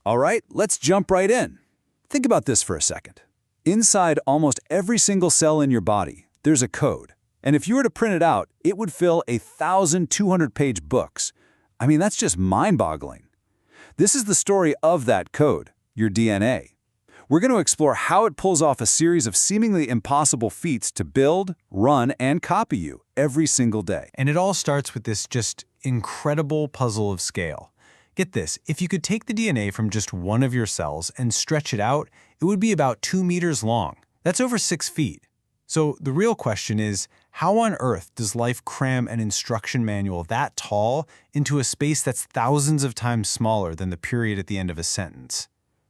All right, let's jump right in. Think about this for a second. Inside almost every single cell in your body, there's a code. And if you were to print it out, it would fill 1,200-page books. I mean, that's just mind-boggling. This is the story of that code, your DNA. We're going to explore how it pulls off a series of seemingly impossible feats to build, run, and copy you every single day. And it all starts with this just incredible puzzle of scale. Get this, if you could take the DNA from just one of your cells and stretch it out, it would be about 2 meters long. That's over 6 feet. So the real question is, how on earth does life cram an instruction manual that tall into a space that's thousands of times smaller than the period at the end of a sentence?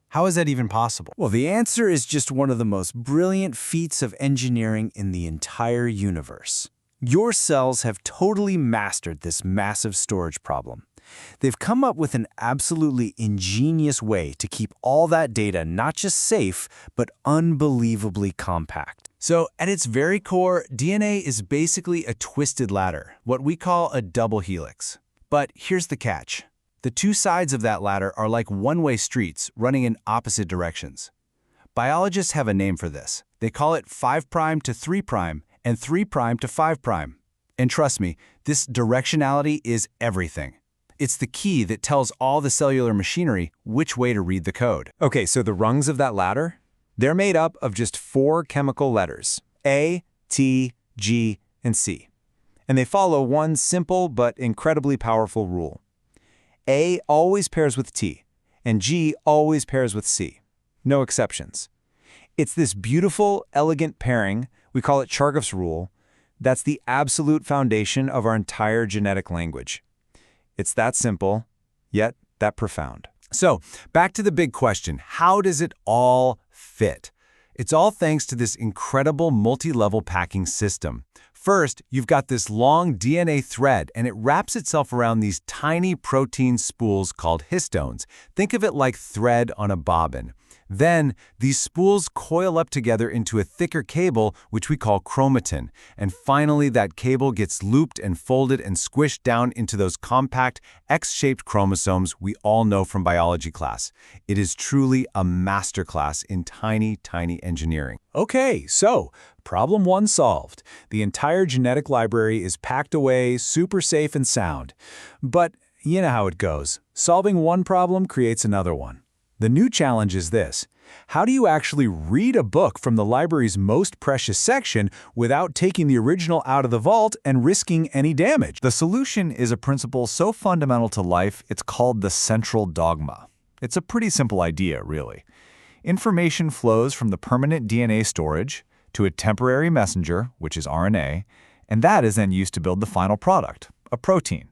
How is that even possible? Well, the answer is just one of the most brilliant feats of engineering in the entire universe. Your cells have totally mastered this massive storage problem. They've come up with an absolutely ingenious way to keep all that data not just safe, but unbelievably compact. So at its very core, DNA is basically a twisted ladder, what we call a double helix. But here's the catch. The two sides of that ladder are like one-way streets running in opposite directions. Biologists have a name for this. They call it 5' to 3' and 3' to 5'. And trust me, this directionality is everything. It's the key that tells all the cellular machinery which way to read the code. Okay, so the rungs of that ladder? They're made up of just 4 chemical letters, A, T, G, and C. And they follow one simple but incredibly powerful rule. A always pairs with T, and G always pairs with C. No exceptions. It's this beautiful, elegant pairing, we call it Chargaff's rule, that's the absolute foundation of our entire genetic language. It's that simple, yet that profound. So, back to the big question, how does it all fit? It's all thanks to this incredible multi-level packing system. First, you've got this long DNA thread, and it wraps itself around these tiny protein spools called histones. Think of it like thread on a bobbin. Then, these spools coil up together into a thicker cable, which we call chromatin. And finally, that cable gets looped and folded and squished down into those compact, X-shaped chromosomes we all know from biology class. It is truly a masterclass in tiny, tiny engineering. Okay, so problem 1 solved. The entire genetic library is packed away, super safe and sound. But you know how it goes. Solving one problem creates another one. The new challenge is this. How do you actually read a book from the library's most precious section without taking the original out of the vault and risking any damage? The solution is a principle so fundamental to life, it's called the central dogma. It's a pretty simple idea, really. Information flows from the permanent DNA storage to a temporary messenger, which is RNA, and that is then used to build the final product, a protein.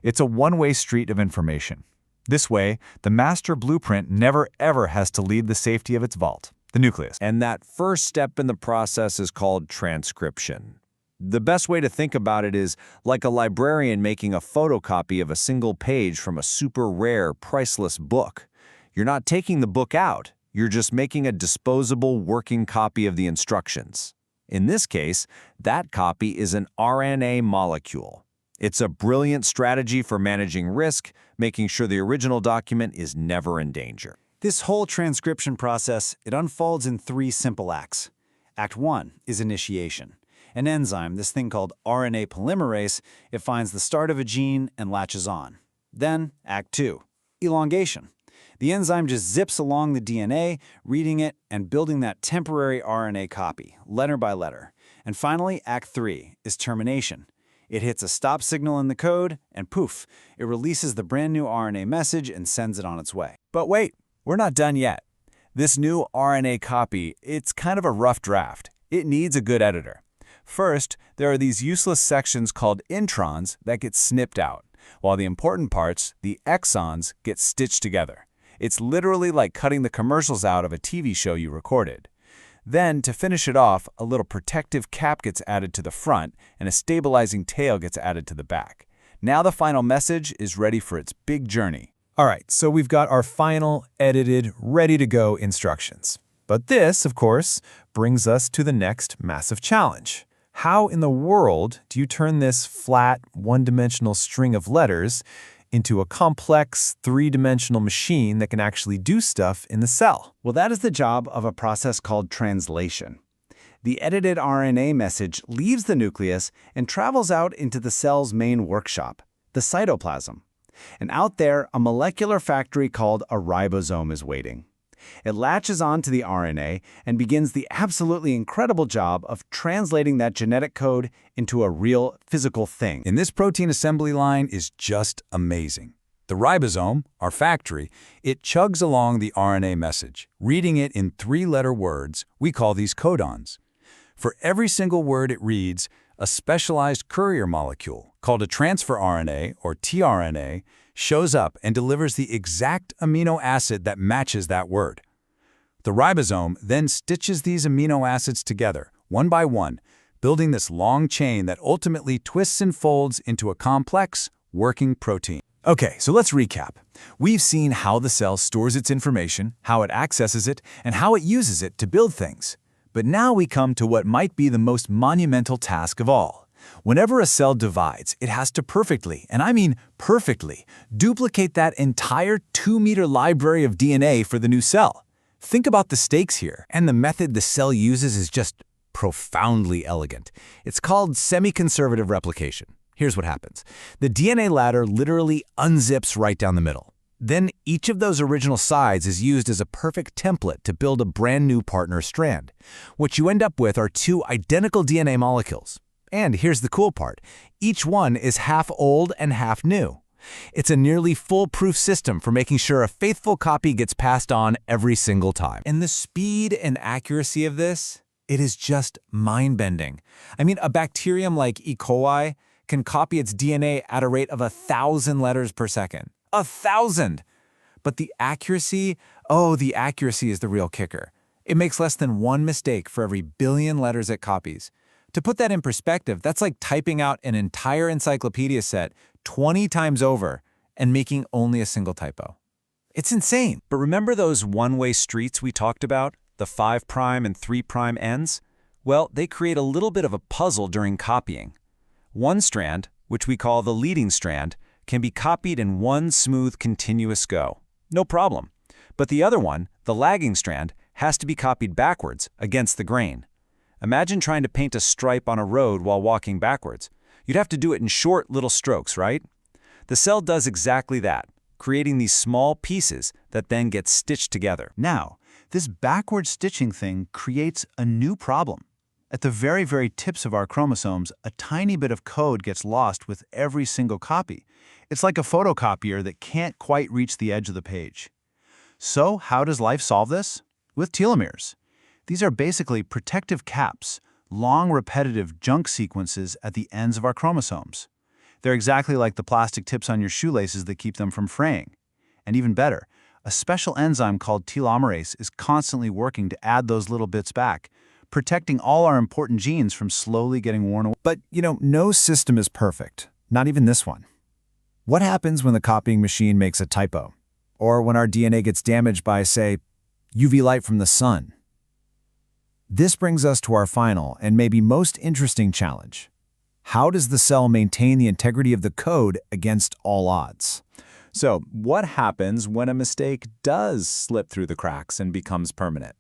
It's a one-way street of information. This way, the master blueprint never ever has to leave the safety of its vault, the nucleus. And that first step in the process is called transcription. The best way to think about it is like a librarian making a photocopy of a single page from a super rare, priceless book. You're not taking the book out, you're just making a disposable working copy of the instructions. In this case, that copy is an RNA molecule. It's a brilliant strategy for managing risk, making sure the original document is never in danger. This whole transcription process, it unfolds in 3 simple acts. Act 1 is initiation. An enzyme, this thing called RNA polymerase, it finds the start of a gene and latches on. Then, Act 2, elongation. The enzyme just zips along the DNA, reading it and building that temporary RNA copy, letter by letter. And finally, Act 3 is termination. It hits a stop signal in the code, and poof, it releases the brand new RNA message and sends it on its way. But wait, we're not done yet. This new RNA copy, it's kind of a rough draft. It needs a good editor. First, there are these useless sections called introns that get snipped out, while the important parts, the exons, get stitched together. It's literally like cutting the commercials out of a TV show you recorded. Then, to finish it off, a little protective cap gets added to the front and a stabilizing tail gets added to the back. Now the final message is ready for its big journey. All right, so we've got our final, edited, ready-to-go instructions. But this, of course, brings us to the next massive challenge. How in the world do you turn this flat, one-dimensional string of letters into a complex, three-dimensional machine that can actually do stuff in the cell. Well, that is the job of a process called translation. The edited RNA message leaves the nucleus and travels out into the cell's main workshop, the cytoplasm. And out there, a molecular factory called a ribosome is waiting. It latches onto the RNA and begins the absolutely incredible job of translating that genetic code into a real physical thing. And this protein assembly line is just amazing. The ribosome, our factory, it chugs along the RNA message, reading it in three-letter words. We call these codons. For every single word it reads, a specialized courier molecule, called a transfer RNA, or tRNA, shows up and delivers the exact amino acid that matches that word. The ribosome then stitches these amino acids together, one by one, building this long chain that ultimately twists and folds into a complex, working protein. Okay, so let's recap. We've seen how the cell stores its information, how it accesses it, and how it uses it to build things. But now we come to what might be the most monumental task of all. Whenever a cell divides, it has to perfectly, and I mean perfectly, duplicate that entire 2-meter library of DNA for the new cell. Think about the stakes here. And the method the cell uses is just profoundly elegant. It's called semi-conservative replication. Here's what happens. The DNA ladder literally unzips right down the middle. Then each of those original sides is used as a perfect template to build a brand new partner strand. What you end up with are two identical DNA molecules. And here's the cool part. Each one is half old and half new. It's a nearly foolproof system for making sure a faithful copy gets passed on every single time. And the speed and accuracy of this, it is just mind-bending. I mean, a bacterium like E. coli can copy its DNA at a rate of 1,000 letters per second. 1,000! But the accuracy, the accuracy is the real kicker. It makes less than one mistake for every billion letters it copies. To put that in perspective, that's like typing out an entire encyclopedia set 20 times over and making only a single typo. It's insane. But remember those one-way streets we talked about, the 5' and 3' ends? Well, they create a little bit of a puzzle during copying. One strand, which we call the leading strand, can be copied in one smooth, continuous go. No problem. But the other one, the lagging strand, has to be copied backwards, against the grain. Imagine trying to paint a stripe on a road while walking backwards. You'd have to do it in short little strokes, right? The cell does exactly that, creating these small pieces that then get stitched together. Now, this backward stitching thing creates a new problem. At the very, very tips of our chromosomes, a tiny bit of code gets lost with every single copy. It's like a photocopier that can't quite reach the edge of the page. So, how does life solve this? With telomeres. These are basically protective caps, long repetitive junk sequences at the ends of our chromosomes. They're exactly like the plastic tips on your shoelaces that keep them from fraying. And even better, a special enzyme called telomerase is constantly working to add those little bits back, protecting all our important genes from slowly getting worn away. But, no system is perfect, not even this one. What happens when the copying machine makes a typo? Or when our DNA gets damaged by, say, UV light from the sun? This brings us to our final and maybe most interesting challenge. How does the cell maintain the integrity of the code against all odds? So, what happens when a mistake does slip through the cracks and becomes permanent?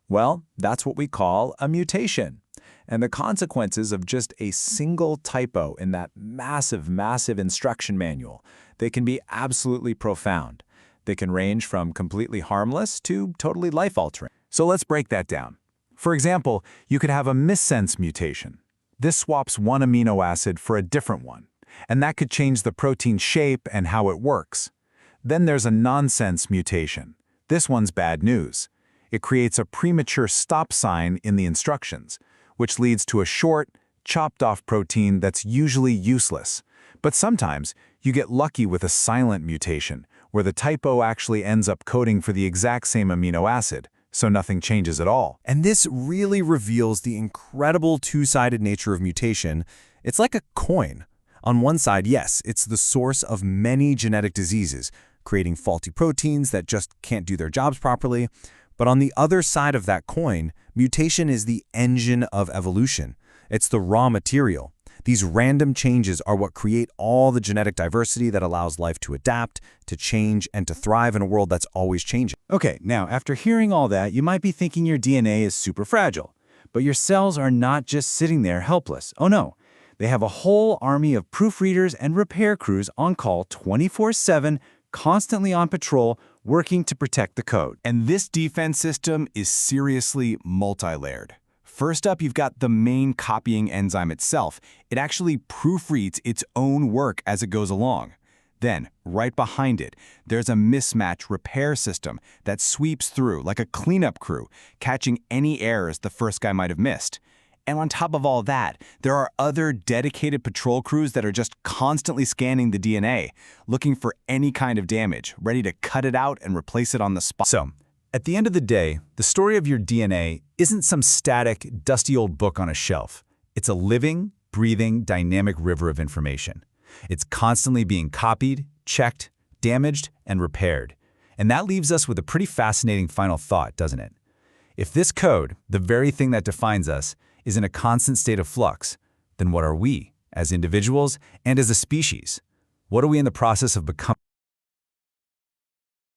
Well, that's what we call a mutation. And the consequences of just a single typo in that massive, massive instruction manual, they can be absolutely profound. They can range from completely harmless to totally life-altering. So let's break that down. For example, you could have a missense mutation. This swaps one amino acid for a different one, and that could change the protein shape and how it works. Then there's a nonsense mutation. This one's bad news. It creates a premature stop sign in the instructions, which leads to a short, chopped-off protein that's usually useless. But sometimes you get lucky with a silent mutation, where the typo actually ends up coding for the exact same amino acid, so nothing changes at all. And this really reveals the incredible two-sided nature of mutation. It's like a coin. On one side, yes, it's the source of many genetic diseases, creating faulty proteins that just can't do their jobs properly. But on the other side of that coin, mutation is the engine of evolution. It's the raw material. These random changes are what create all the genetic diversity that allows life to adapt, to change, and to thrive in a world that's always changing. Okay, now after hearing all that, you might be thinking your DNA is super fragile. But your cells are not just sitting there helpless. Oh no, they have a whole army of proofreaders and repair crews on call 24/7, constantly on patrol, working to protect the code. And this defense system is seriously multi-layered. First up, you've got the main copying enzyme itself. It actually proofreads its own work as it goes along. Then, right behind it, there's a mismatch repair system that sweeps through like a cleanup crew, catching any errors the first guy might have missed. And on top of all that, there are other dedicated patrol crews that are just constantly scanning the DNA, looking for any kind of damage, ready to cut it out and replace it on the spot. So, at the end of the day, the story of your DNA isn't some static, dusty old book on a shelf. It's a living, breathing, dynamic river of information. It's constantly being copied, checked, damaged, and repaired. And that leaves us with a pretty fascinating final thought, doesn't it? If this code, the very thing that defines us, is in a constant state of flux, then what are we, as individuals and as a species? What are we in the process of becoming?